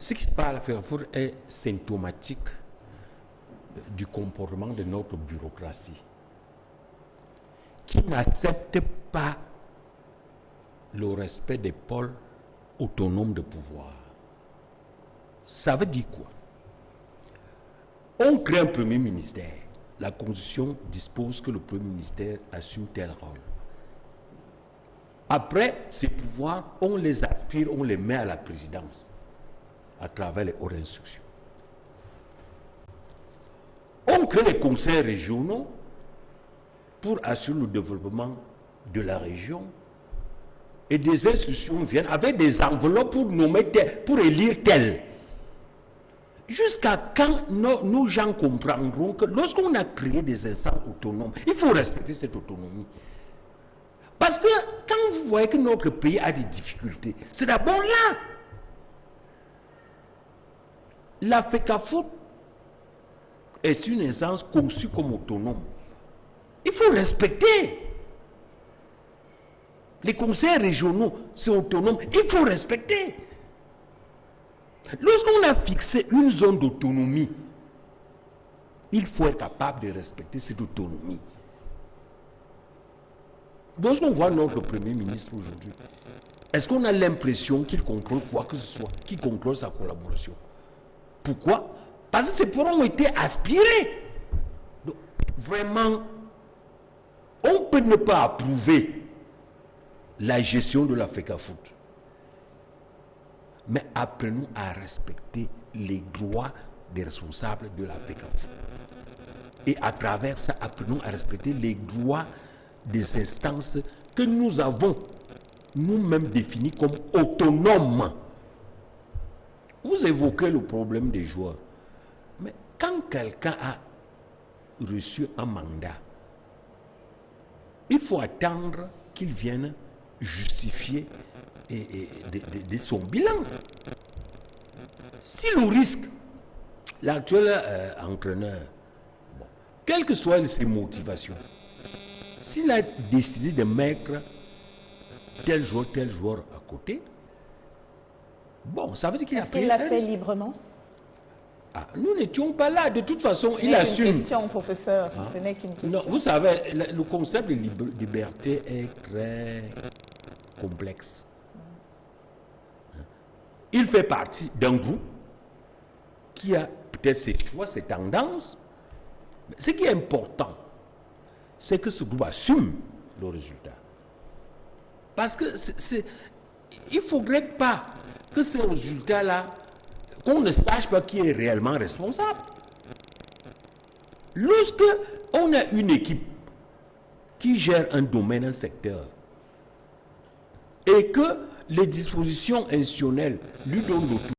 Ce qui se passe à la Fecafoot est symptomatique du comportement de notre bureaucratie, qui n'accepte pas le respect des pôles autonomes de pouvoir. Ça veut dire quoi? On crée un premier ministère. La Constitution dispose que le premier ministère assume tel rôle. Après, ces pouvoirs, on les aspire, on les met à la présidence à travers les hautes instructions. On crée les conseils régionaux pour assurer le développement de la région. Et des institutions viennent avec des enveloppes pour nommer tel, pour élire tel. Jusqu'à quand nos gens comprendront que lorsqu'on a créé des instances autonomes, il faut respecter cette autonomie. Parce que quand vous voyez que notre pays a des difficultés, c'est d'abord là. La Fecafoot est une instance conçue comme autonome. Il faut respecter. Les conseils régionaux sont autonomes. Il faut respecter. Lorsqu'on a fixé une zone d'autonomie, il faut être capable de respecter cette autonomie. Lorsqu'on voit notre Premier ministre aujourd'hui, est-ce qu'on a l'impression qu'il contrôle quoi que ce soit, qu'il contrôle sa collaboration? Pourquoi? Parce que ces programmes ont été aspirés. Donc, vraiment, on peut ne pas approuver la gestion de la Fecafoot. Mais apprenons à respecter les droits des responsables de la Fecafoot. Et à travers ça, apprenons à respecter les droits des instances que nous avons nous-mêmes définies comme autonomes. Vous évoquez le problème des joueurs. Mais quand quelqu'un a reçu un mandat, il faut attendre qu'il vienne justifier de son bilan. Si le risque, l'actuel entraîneur, bon, quelles que soient ses motivations, s'il a décidé de mettre tel joueur à côté, bon, ça veut dire qu'il a pris. Est-ce qu'il l'a fait librement? Ah, nous n'étions pas là. De toute façon, il assume. Ce n'est qu'une question, professeur. Ce n'est qu'une question. Non, vous savez, le concept de liberté est très complexe. Il fait partie d'un groupe qui a peut-être ses choix, ses tendances. Mais ce qui est important, c'est que ce groupe assume le résultat. Parce que il ne faudrait pas que ce résultat-là, qu'on ne sache pas qui est réellement responsable. Lorsque on a une équipe qui gère un domaine, un secteur, et que les dispositions institutionnelles lui donnent l'autorité,